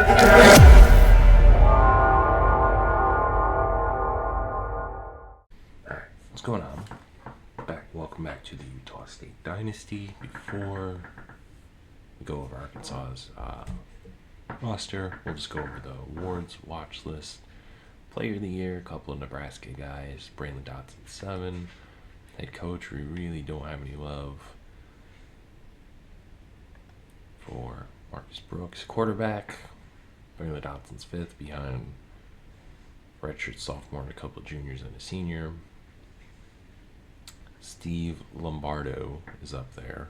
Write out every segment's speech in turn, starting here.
Alright, what's going on? Welcome back to the Utah State Dynasty. Before we go over Arkansas's roster, we'll just go over the awards watch list. Player of the Year, a couple of Nebraska guys. Braylon Dotson, 7. Head coach, we really don't have any love for Marcus Brooks. Quarterback, Braylon Dotson's 5th, behind redshirt sophomore and a couple of juniors and a senior. Steve Lombardo is up there.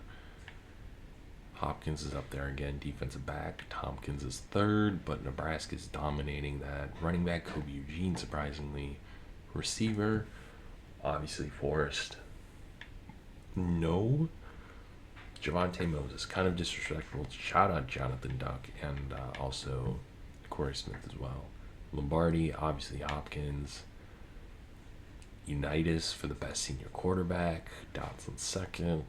Hopkins is up there again, defensive back. Tompkins is 3rd, but Nebraska's dominating that. Running back, Kobe Eugene, surprisingly. Receiver, obviously Forrest. No. Javonte Moses, kind of disrespectful. Shout out Jonathan Duck, and also Corey Smith as well. Lombardi, obviously Hopkins. Unitas for the best senior quarterback. Dotson 2nd.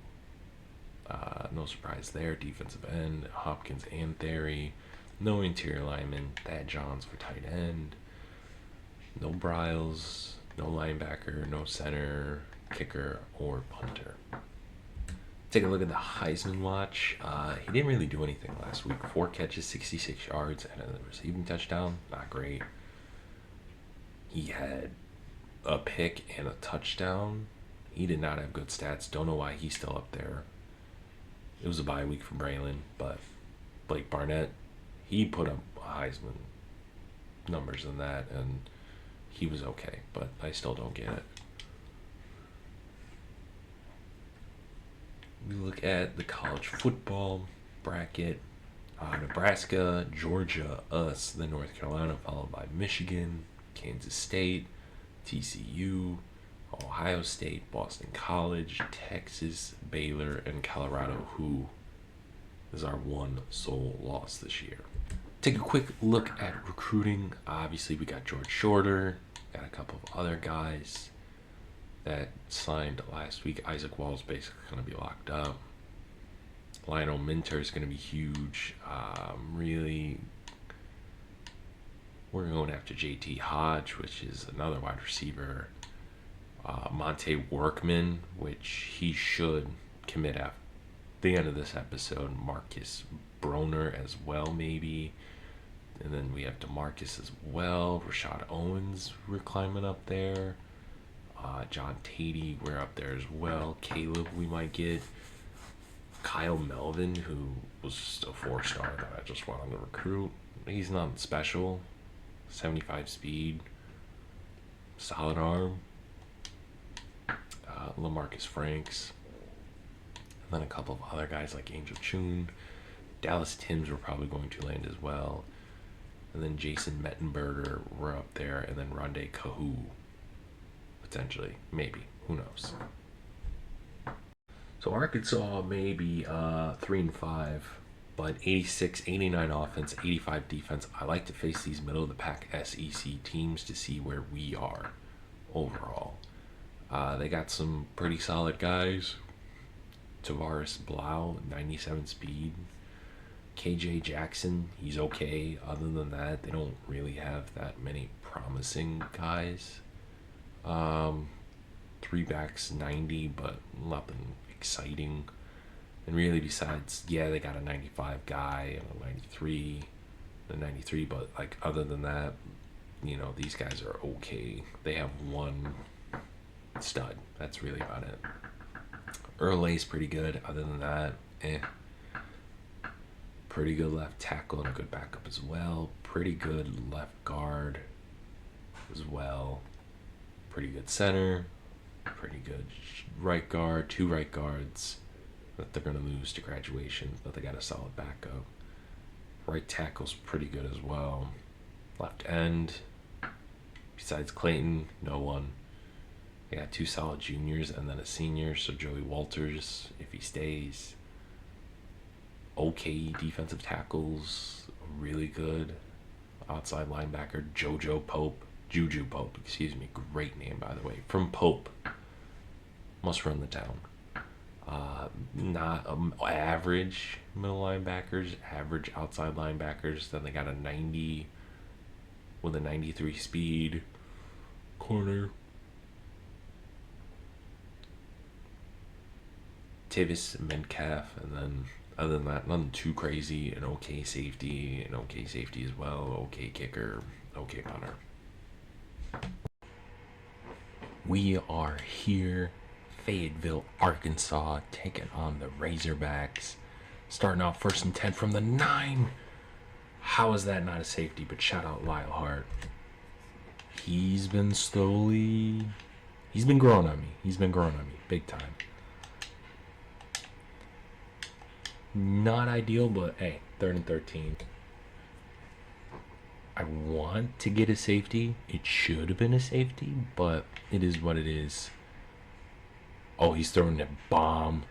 No surprise there. Defensive end, Hopkins and Theory. No interior lineman. Thad Johns for tight end. No Bryles. No linebacker. No center, kicker, or punter. Take a look at the Heisman watch. He didn't really do anything last week. 4 catches, 66 yards, and a receiving touchdown. Not great. He had a pick and a touchdown. He did not have good stats. Don't know why he's still up there. It was a bye week for Braylon, but Blake Barnett, he put up Heisman numbers in that, and he was okay, but I still don't get it. We look at the college football bracket. Nebraska, Georgia, us, then North Carolina, followed by Michigan, Kansas State, TCU, Ohio State, Boston College, Texas, Baylor, and Colorado, who is our one sole loss this year. Take a quick look at recruiting. Obviously, we got George Shorter, got a couple of other guys that signed last week. Isaac Wall's basically going to be locked up. Lionel Minter is going to be huge. We're going after JT Hodge, which is another wide receiver. Monte Workman, which he should commit at the end of this episode. Marcus Broner as well, maybe. And then we have DeMarcus as well. Rashad Owens, we're climbing up there. John Tatey, we're up there as well. Caleb, we might get. Kyle Melvin, who was just a 4-star that I just wanted to recruit. He's not special. 75 speed. Solid arm. LaMarcus Franks. And then a couple of other guys like Angel Chun. Dallas Timms we're probably going to land as well. And then Jason Mettenberger, we're up there. And then Rondé Kahoo. Potentially. Maybe. Who knows? So Arkansas may be 3-5, but 86, 89 offense, 85 defense. I like to face these middle of the pack SEC teams to see where we are overall. They got some pretty solid guys. Tavares Blau, 97 speed. KJ Jackson, he's okay. Other than that, they don't really have that many promising guys. 3 backs, 90, but nothing exciting. And really besides, they got a 95 guy and a 93, but like other than that, these guys are okay. They have one stud. That's really about it. Erlay's pretty good. Other than that, Pretty good left tackle and a good backup as well. Pretty good left guard as well. Pretty good center. Pretty good right guard. 2 right guards that they're going to lose to graduation, but they got a solid backup. Right tackle's pretty good as well. Left end, besides Clayton, no one. They got 2 solid juniors and then a senior, so Joey Walters, if he stays. Okay defensive tackles, really good. Outside linebacker, Juju Pope, great name by the way, from Pope. Must run the town. Not average middle linebackers, average outside linebackers. Then they got a 90 with a 93 speed corner. Tivis, Metcalf, and then other than that, nothing too crazy. An okay safety as well. Okay kicker, okay punter. We are here, Fayetteville, Arkansas, taking on the Razorbacks. Starting out 1st and 10 from the 9. How is that not a safety? But shout out Lyle Hart. He's been growing on me. Big time. Not ideal, but hey, 3rd and 13. I want to get a safety. It should have been a safety, but it is what it is. Oh, he's throwing a bomb.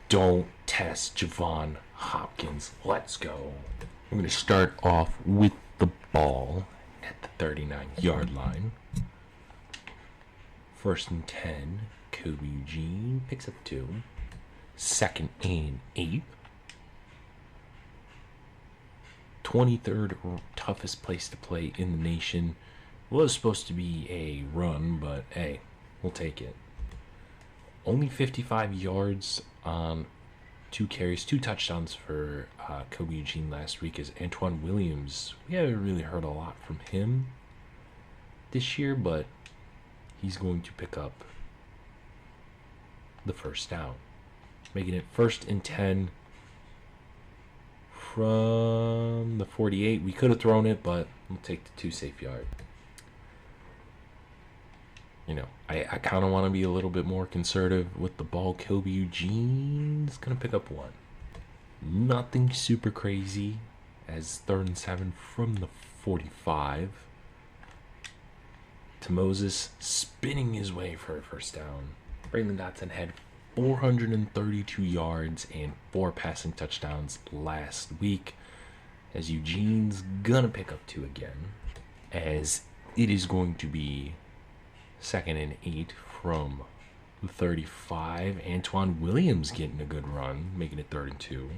Don't test Javon Hopkins. Let's go. I'm going to start off with the ball at the 39-yard line. 1st and 10. Kobe Eugene picks up 2. 2nd and 8. 23rd toughest place to play in the nation. Was supposed to be a run, but hey, we'll take it. Only 55 yards on 2 carries, 2 touchdowns for Kobe Eugene last week. As Antoine Williams, we haven't really heard a lot from him this year, but he's going to pick up the 1st down, making it 1st and 10 from the 48. We could have thrown it, but we'll take the 2 safe yard. I kind of want to be a little bit more conservative with the ball. Kobe Eugene's going to pick up 1. Nothing super crazy, as 3rd and 7 from the 45. To Moses, spinning his way for a 1st down. Braylon Dotson had 432 yards and 4 passing touchdowns last week, as Eugene's gonna pick up 2 again, as it is going to be 2nd and 8 from the 35. Antoine Williams getting a good run, making it 3rd and 2,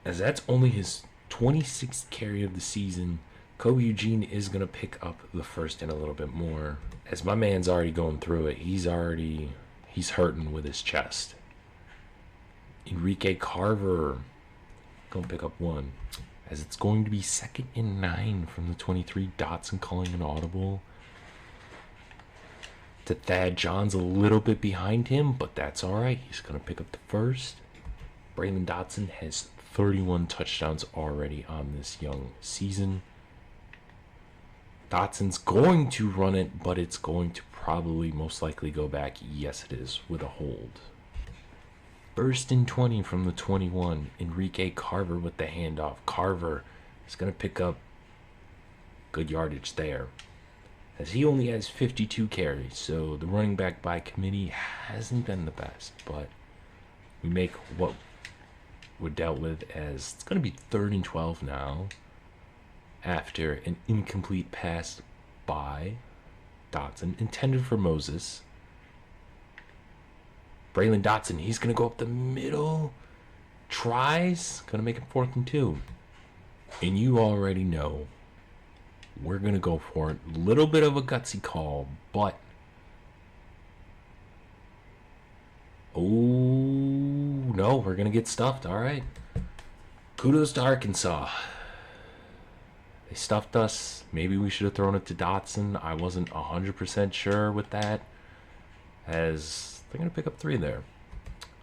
as that's only his 26th carry of the season. Kobe Eugene is gonna pick up the 1st and a little bit more, as my man's already going through it. He's hurting with his chest. Enrique Carver gonna pick up 1, as it's going to be 2nd and 9 from the 23. Dotson calling an audible to Thad Johns, a little bit behind him, but that's all right. He's gonna pick up the 1st. Braylon Dotson has 31 touchdowns already on this young season. Dotson's going to run it, but it's going to probably most likely go back. Yes, it is, with a hold. 1st and 20 from the 21. Enrique Carver with the handoff. Carver is going to pick up good yardage there, as he only has 52 carries. So the running back by committee hasn't been the best, but we make what we're dealt with, as it's going to be 3rd and 12 now, after an incomplete pass by Dotson, intended for Moses. Braylon Dotson, he's going to go up the middle, tries, going to make it 4th and 2. And you already know we're going to go for it. Little bit of a gutsy call, but oh no, we're going to get stuffed. All right. Kudos to Arkansas. They stuffed us. Maybe we should have thrown it to Dotson. I wasn't 100% sure with that, as they're going to pick up 3 there.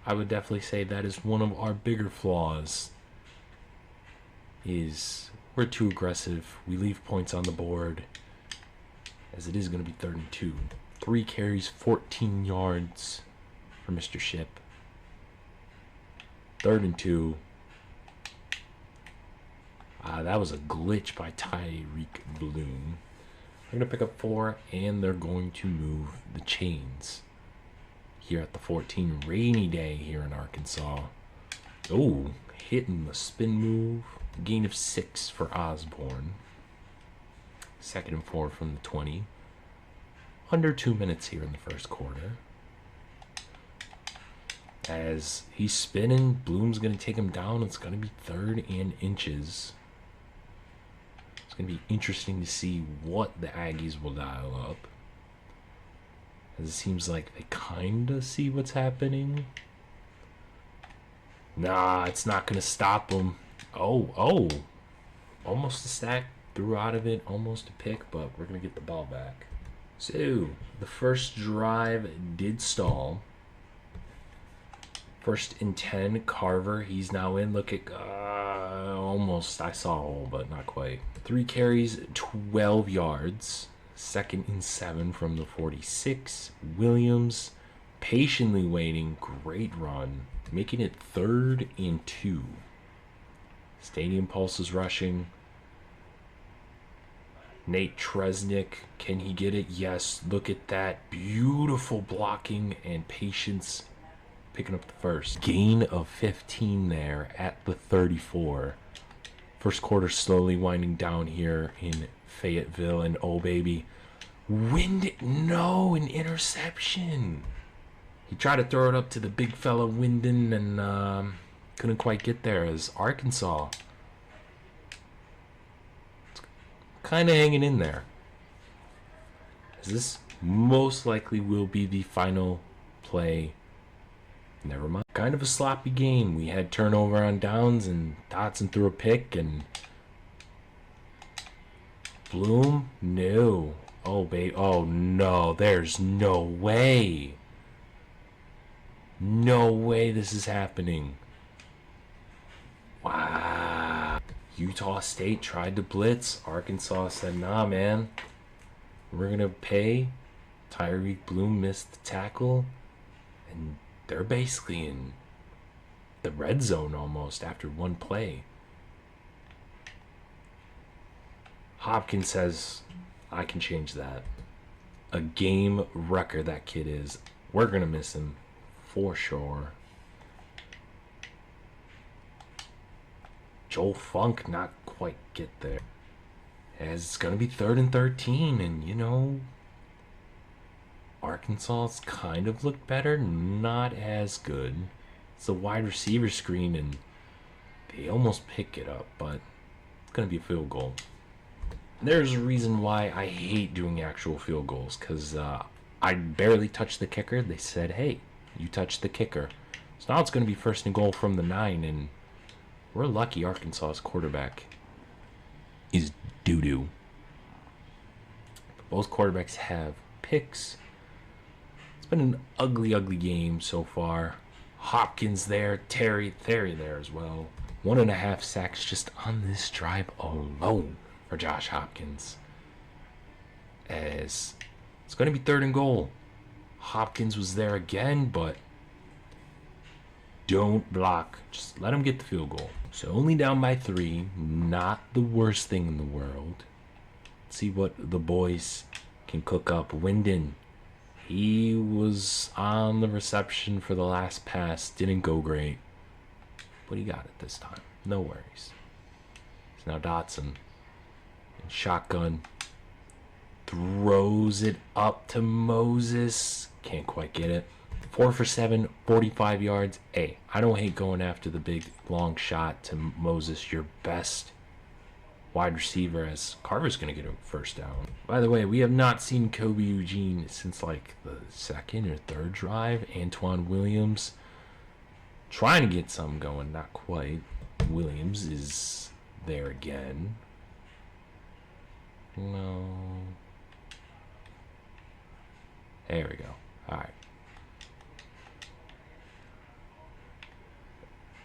I would definitely say that is one of our bigger flaws, is we're too aggressive. We leave points on the board, as it is going to be 3rd and 2. 3 carries, 14 yards for Mr. Ship. 3rd and 2. That was a glitch by Tyreek Bloom. They're going to pick up 4, and they're going to move the chains here at the 14. Rainy day here in Arkansas. Oh, hitting the spin move. Gain of 6 for Osborne. 2nd and 4 from the 20. Under 2 minutes here in the 1st quarter. As he's spinning, Bloom's going to take him down. It's going to be 3rd and inches. It's going to be interesting to see what the Aggies will dial up. As it seems like they kind of see what's happening. Nah, it's not going to stop them. Oh. Almost a sack. Threw out of it. Almost a pick, but we're going to get the ball back. So, the first drive did stall. 1st and 10, Carver. He's now in. Look at... almost. I saw a hole, but not quite. 3 carries, 12 yards. 2nd and 7 from the 46. Williams patiently waiting. Great run. Making it 3rd and 2. Stadium Pulse is rushing. Nate Tresnick, can he get it? Yes, look at that. Beautiful blocking and patience. Picking up the first. Gain of 15 there at the 34. First quarter slowly winding down here in Fayetteville. And oh, baby. No, an interception. He tried to throw it up to the big fella Wyndon and couldn't quite get there as Arkansas kind of hanging in there. As this most likely will be the final play. Never mind. Kind of a sloppy game. We had turnover on downs and Dotson threw a pick and Bloom? No. Oh, babe. Oh, no. There's no way. No way this is happening. Wow. Utah State tried to blitz. Arkansas said, nah, man. We're going to pay. Tyreek Bloom missed the tackle. And they're basically in the red zone almost after one play. Hopkins says, I can change that. A game wrecker that kid is. We're going to miss him for sure. Joel Funk not quite get there. As it's going to be 3rd and 13. And, you know, Arkansas's kind of looked better. Not as good. It's a wide receiver screen, and they almost pick it up. But it's going to be a field goal. There's a reason why I hate doing actual field goals. Because I barely touched the kicker. They said, hey, you touched the kicker. So now it's going to be 1st and goal from the 9. And we're lucky Arkansas's quarterback is doo-doo. Both quarterbacks have picks. It's been an ugly, ugly game so far. Hopkins there, Terry there as well. 1.5 sacks just on this drive alone for Josh Hopkins. As it's going to be 3rd and goal. Hopkins was there again, but don't block. Just let him get the field goal. So only down by 3. Not the worst thing in the world. Let's see what the boys can cook up. Wyndon. He was on the reception for the last pass. Didn't go great. But he got it this time. No worries. So now Dotson. And shotgun. Throws it up to Moses. Can't quite get it. 4 for 7, 45 yards. Hey, I don't hate going after the big long shot to Moses, your best wide receiver, as Carver's going to get a first down. By the way, we have not seen Kobe Eugene since like the 2nd or 3rd drive. Antoine Williams trying to get something going, not quite. Williams is there again. No. There we go. All right.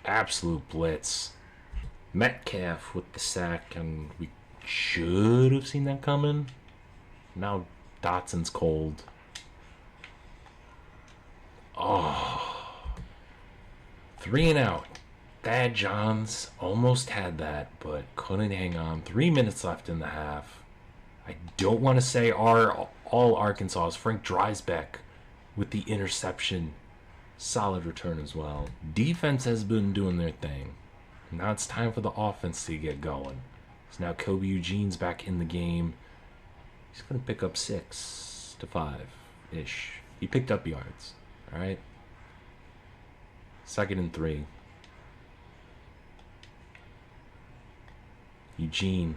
Absolute blitz. Metcalf with the sack, and we should have seen that coming. Now Dotson's cold. Oh. 3 and out. Thad Johns almost had that, but couldn't hang on. 3 minutes left in the half. I don't want to say all Arkansas. Frank Dreisbeck with the interception. Solid return as well. Defense has been doing their thing. Now it's time for the offense to get going. So now Kobe Eugene's back in the game. He's going to pick up 6 to 5-ish. He picked up yards. All right. Second and 3. Eugene.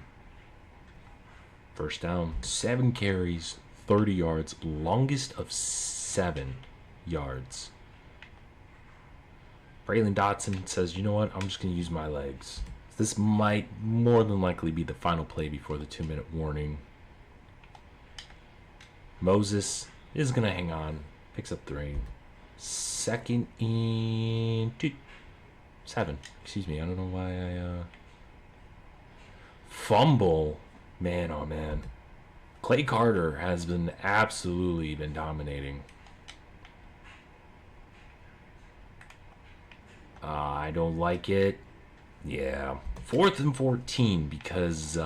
First down. 7 carries, 30 yards. Longest of 7 yards. Braylon Dotson says, you know what? I'm just going to use my legs. This might more than likely be the final play before the 2-minute warning. Moses is going to hang on. Picks up 3. Second and 7. Excuse me. I don't know why I... Fumble. Man, oh man. Clay Carter has been absolutely dominating. I don't like it. Yeah. 4th and 14 because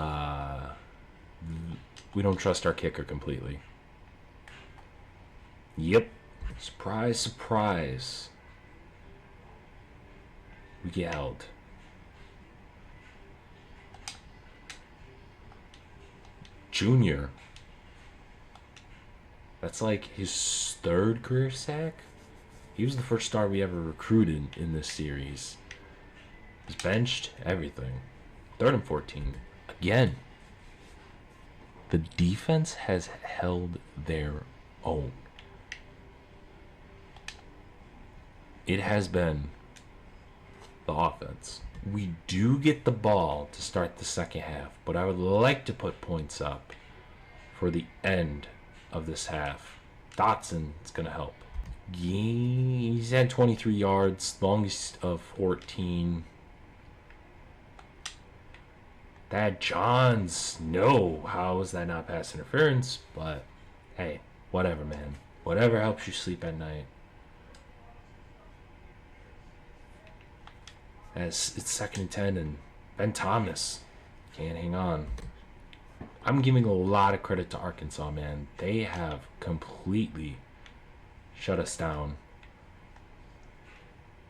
we don't trust our kicker completely. Yep. Surprise, surprise. We get held. Junior. That's like his 3rd career sack. He was the first star we ever recruited in this series. He was benched, everything. 3rd and 14. Again. The defense has held their own. It has been the offense. We do get the ball to start the second half, but I would like to put points up for the end of this half. Dotson is going to help. He's had 23 yards, longest of 14. That Johns, no. How is that not pass interference? But, hey, whatever, man. Whatever helps you sleep at night. As it's 2nd and 10, and Ben Thomas can't hang on. I'm giving a lot of credit to Arkansas, man. They have completely shut us down.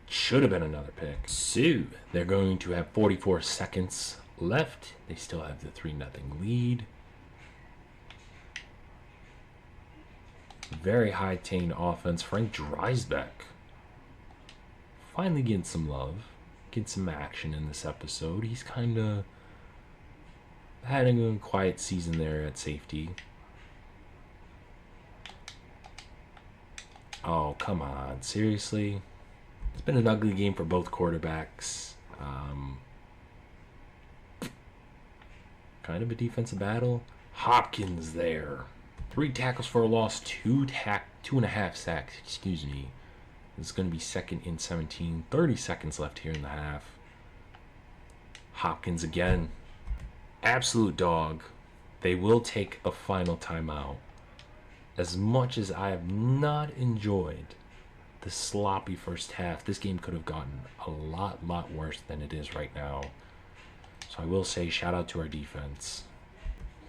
Should have been another pick. So, they're going to have 44 seconds left. They still have the 3-0 lead. Very high-tained offense. Frank Dreisbeck finally getting some love. Get some action in this episode. He's kind of having a quiet season there at safety. Oh, come on. Seriously? It's been an ugly game for both quarterbacks. Kind of a defensive battle. Hopkins there. 3 tackles for a loss, 2.5 sacks. Excuse me. It's going to be 2nd and 17. 30 seconds left here in the half. Hopkins again. Absolute dog. They will take a final timeout. As much as I have not enjoyed the sloppy first half, this game could have gotten a lot worse than it is right now. So I will say shout out to our defense.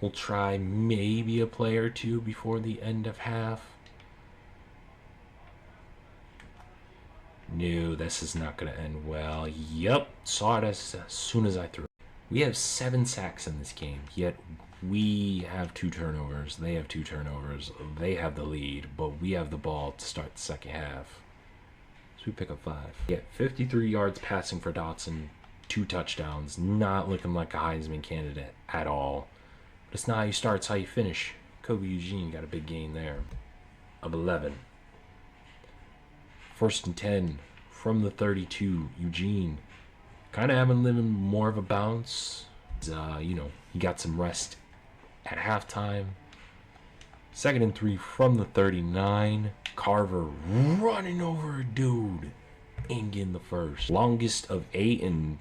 We'll try maybe a play or two before the end of half. No, this is not going to end well. Yep, saw it as soon as I threw. We have 7 sacks in this game, yet we have 2 turnovers. They have 2 turnovers. They have the lead, but we have the ball to start the second half. So we pick up 5. Yeah, 53 yards passing for Dotson, 2 touchdowns. Not looking like a Heisman candidate at all. But it's not how you start, it's how you finish. Kobe Eugene got a big gain there of 11. 1st and 10 from the 32. Eugene kind of having living more of a bounce. He got some rest at halftime. 2nd and 3 from the 39. Carver running over a dude and getting the first. Longest of 8, and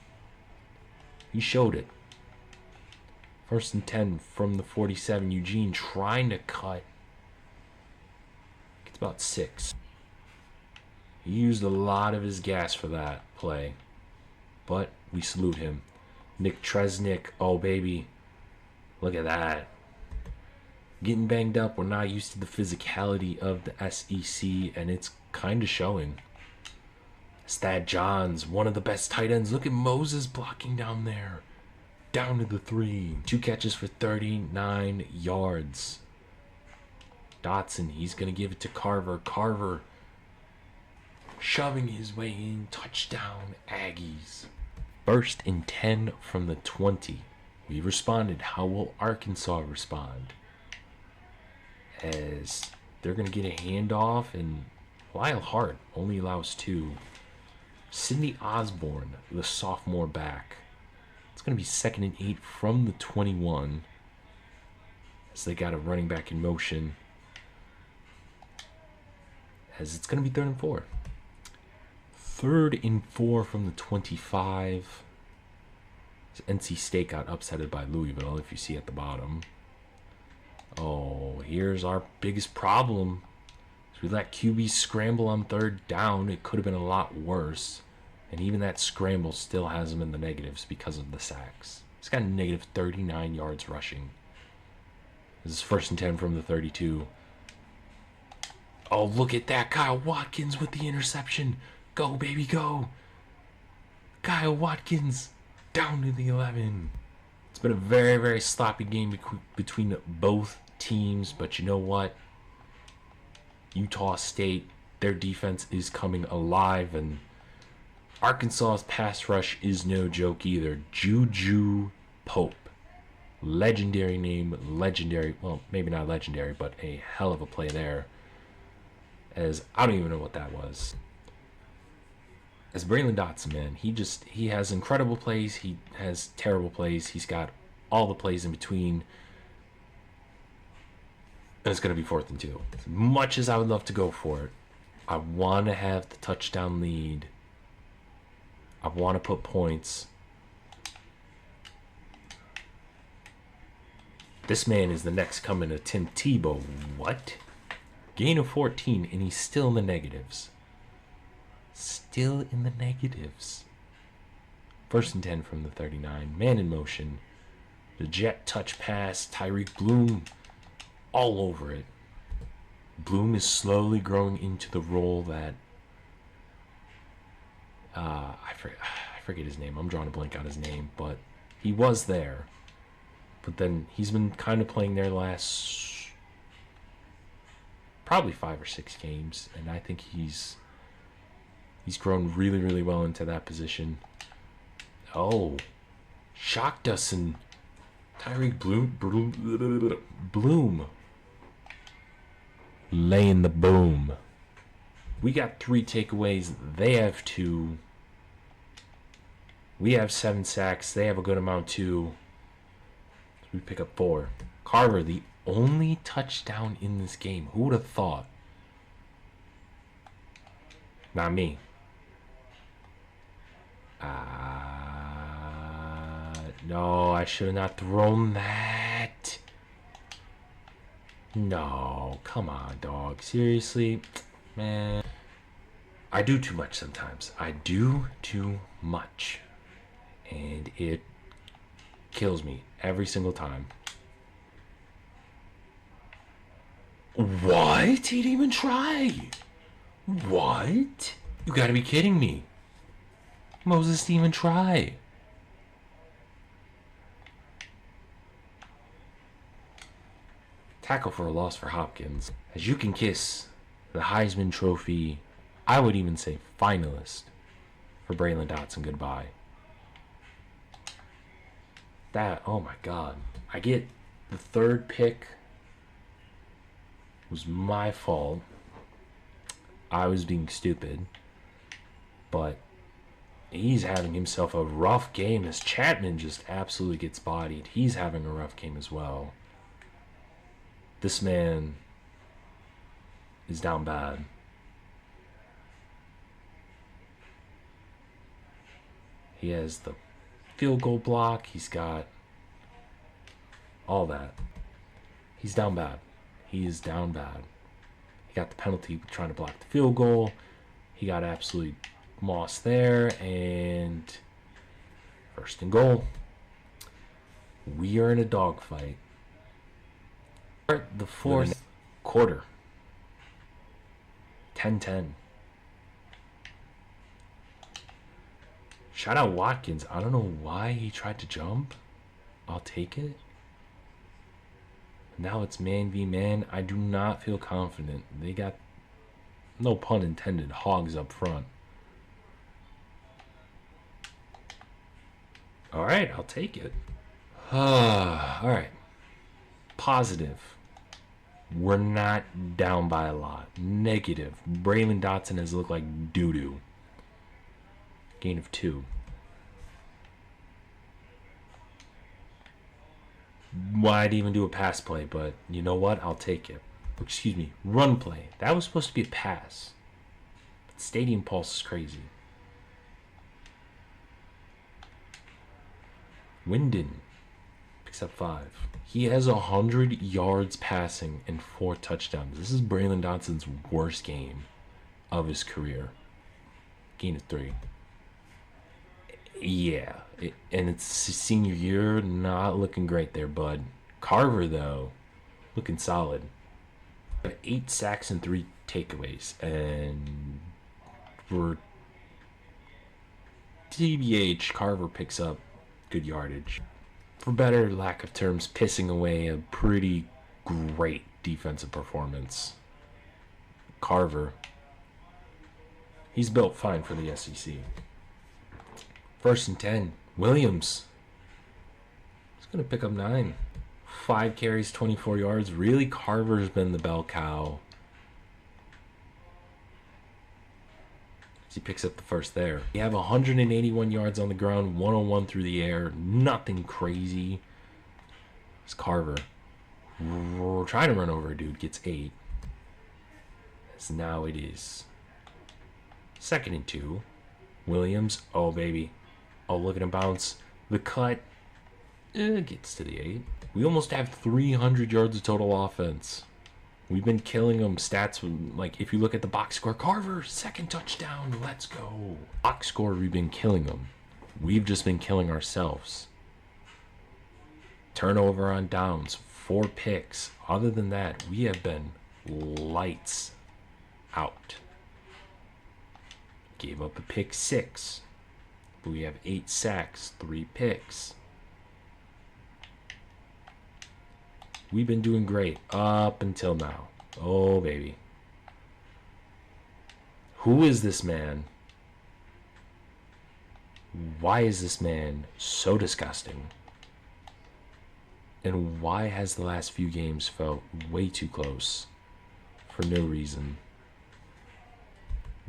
he showed it. 1st and 10 from the 47. Eugene trying to cut. Gets about 6. He used a lot of his gas for that play. But we salute him. Nick Tresnick. Oh, baby. Look at that. Getting banged up. We're not used to the physicality of the SEC, and it's kind of showing. Thad Johns, one of the best tight ends. Look at Moses blocking down there. Down to the 3. 2 catches for 39 yards. Dotson, he's going to give it to Carver. Carver shoving his way in. Touchdown, Aggies. First and 10 from the 20. We responded. How will Arkansas respond? As they're going to get a handoff, and Lyle Hart only allows 2. Sidney Osborne, the sophomore back. It's going to be 2nd and 8 from the 21. As they got a running back in motion. As it's going to be 3rd and 4. 3rd and 4 from the 25. NC State got upsetted by Louisville, if you see at the bottom. Oh, here's our biggest problem. So we let QB scramble on 3rd down. It could have been a lot worse. And even that scramble still has him in the negatives because of the sacks. He's got negative 39 yards rushing. This is 1st and 10 from the 32. Oh, look at that. Kyle Watkins with the interception. Go, baby, go. Kyle Watkins down to the 11. It's been a very, very sloppy game between both teams, but you know what? Utah State, their defense is coming alive, and Arkansas's pass rush is no joke either. Juju Pope. Legendary name, legendary, well, maybe not legendary, but a hell of a play there. As I don't even know what that was. As Braylon Dotson, man, he has incredible plays. He has terrible plays. He's got all the plays in between. And it's going to be 4th and 2. As much as I would love to go for it, I want to have the touchdown lead. I want to put points. This man is the next coming of Tim Tebow. What? Gain of 14, and he's still in the negatives. Still in the negatives. 1st and 10 from the 39. Man in motion. The jet touch pass. Tyreek Bloom all over it. Bloom is slowly growing into the role that I forget his name. I'm drawing a blank on his name, but he was there. But then he's been kind of playing their last probably 5 or 6 games, and I think he's grown really, really well into that position. Oh, shocked us, and Tyreek Bloom laying the boom. We got 3 takeaways. They have 2. We have 7 sacks. They have a good amount too. So we pick up 4. Carver, the only touchdown in this game. Who would have thought? Not me. No, I should have not thrown that. No, come on, dog. Seriously? Man. I do too much sometimes. I do too much. And it kills me every single time. What? He didn't even try. What? You gotta be kidding me. Moses didn't even try. Tackle for a loss for Hopkins. As you can kiss the Heisman Trophy, I would even say finalist, for Braylon Dotson goodbye. That, oh my God. I get the 3rd pick was my fault. I was being stupid. But he's having himself a rough game as Chapman just absolutely gets bodied. He's having a rough game as well. This man is down bad. He has the field goal block. He's got all that. He's down bad. He is down bad. He got the penalty trying to block the field goal. He got absolutely mossed there. And 1st and goal. We are in a dogfight. The 4th quarter. 10-10. Shout out Watkins. I don't know why he tried to jump. I'll take it. Now it's man v man. I do not feel confident. They got no pun intended, hogs up front. All right, I'll take it. All right. Positive. We're not down by a lot. Negative. Braylon Dotson has looked like doo-doo. Gain of 2. Why'd even do a pass play, but you know what? I'll take it. Excuse me, run play. That was supposed to be a pass. But Stadium Pulse is crazy. Wyndon picks up 5. He has 100 yards passing and 4 touchdowns. This is Braylon Dotson's worst game of his career. Gain of 3. Yeah, and it's his senior year, not looking great there, bud. Carver, though, looking solid. 8 sacks and 3 takeaways, and for TBH, Carver picks up good yardage. For better lack of terms, pissing away a pretty great defensive performance. Carver, he's built fine for the SEC. 1st and 10. Williams. He's going to pick up 9. 5 carries, 24 yards. Really, Carver's been the bell cow. He picks up the first there. We have 181 yards on the ground, 101 through the air. Nothing crazy. It's Carver. We're trying to run over a dude. Gets 8. As now it is 2nd and 2. Williams. Oh, baby. Oh, look at him bounce. The cut. Gets to the 8. We almost have 300 yards of total offense. We've been killing them. Stats, like, if you look at the box score, Carver, 2nd touchdown. Let's go. Box score, we've been killing them. We've just been killing ourselves. Turnover on downs. 4 picks. Other than that, we have been lights out. Gave up a pick 6. But we have 8 sacks, 3 picks. We've been doing great up until now. Oh, baby. Who is this man? Why is this man so disgusting? And why has the last few games felt way too close for no reason?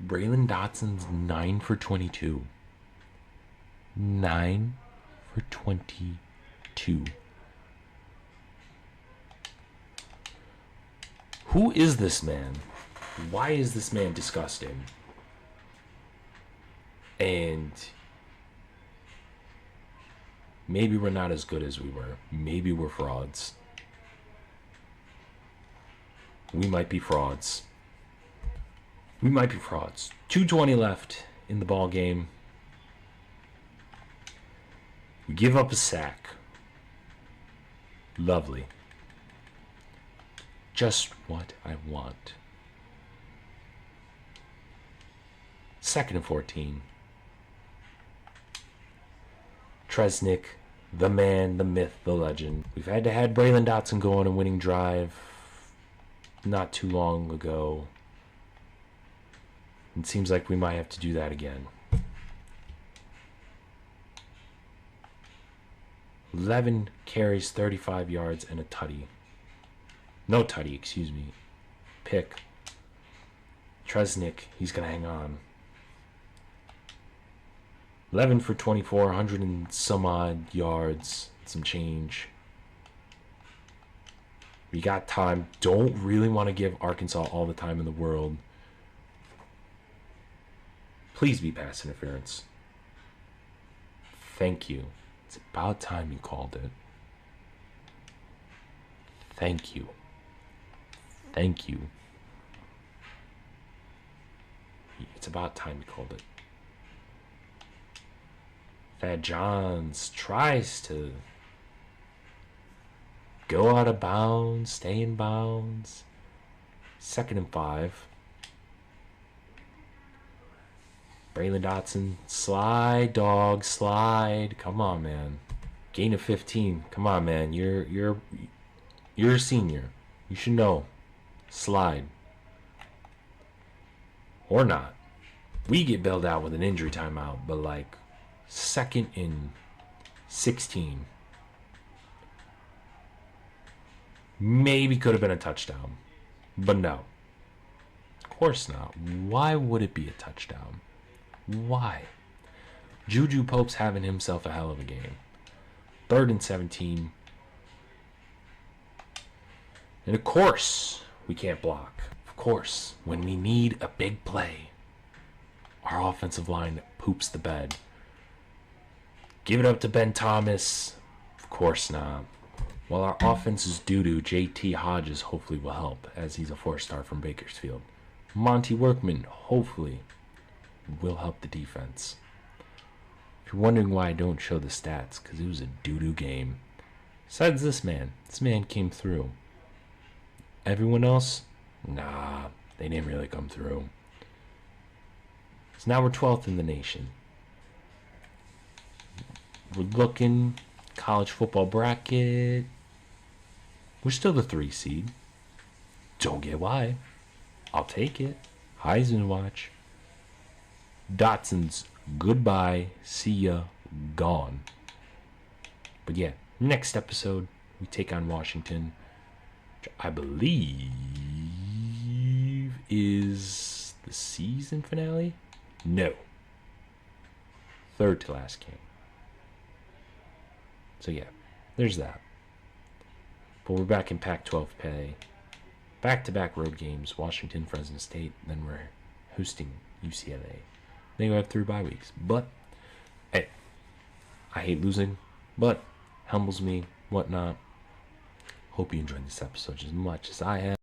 Braylon Dotson's 9 for 22. 9 for 22. Who is this man? Why is this man disgusting? And maybe we're not as good as we were. Maybe we're frauds. We might be frauds. We might be frauds. 2:20 left in the ball game. We give up a sack. Lovely. Just what I want. 2nd and 14. Tresnick, the man, the myth, the legend. We've had to have Braylon Dotson go on a winning drive not too long ago. It seems like we might have to do that again. 11 carries, 35 yards, and a tutty. No tutty, excuse me. Pick. Tresnick, he's going to hang on. 11 for 24, 100 and some odd yards, some change. We got time. Don't really want to give Arkansas all the time in the world. Please be pass interference. Thank you. It's about time you called it. Thank you. Thank you. It's about time you called it. Thad Johns tries to go out of bounds, stay in bounds. 2nd and 5. Braylon Dotson, slide, dog, slide. Come on, man. Gain of 15. Come on, man. You're a senior. You should know. Slide. or not. We get bailed out with an injury timeout, but like 2nd and 16. Maybe could have been a touchdown, but no. Of course not. Why would it be a touchdown? Why? Juju Pope's having himself a hell of a game. 3rd and 17. And of course, we can't block. Of course, when we need a big play, our offensive line poops the bed. Give it up to Ben Thomas. Of course not. While our offense is doo-doo, JT Hodges hopefully will help, as he's a 4-star from Bakersfield. Monty Workman hopefully will help the defense. If you're wondering why I don't show the stats, because it was a doo-doo game. Besides this man came through. Everyone else, nah, they didn't really come through. So now we're 12th in the nation. We're looking college football bracket. We're still the 3 seed. Don't get why. I'll take it. Heisman watch. Dotson's goodbye. See ya. Gone. But yeah, next episode, we take on Washington, which I believe is the season finale? No. 3rd to last game. So yeah, there's that. But we're back in Pac-12 play. Back-to-back road games, Washington, Fresno State, then we're hosting UCLA. Then we have 3 bye weeks. But, hey, I hate losing, but humbles me, whatnot. Hope you enjoyed this episode as much as I have.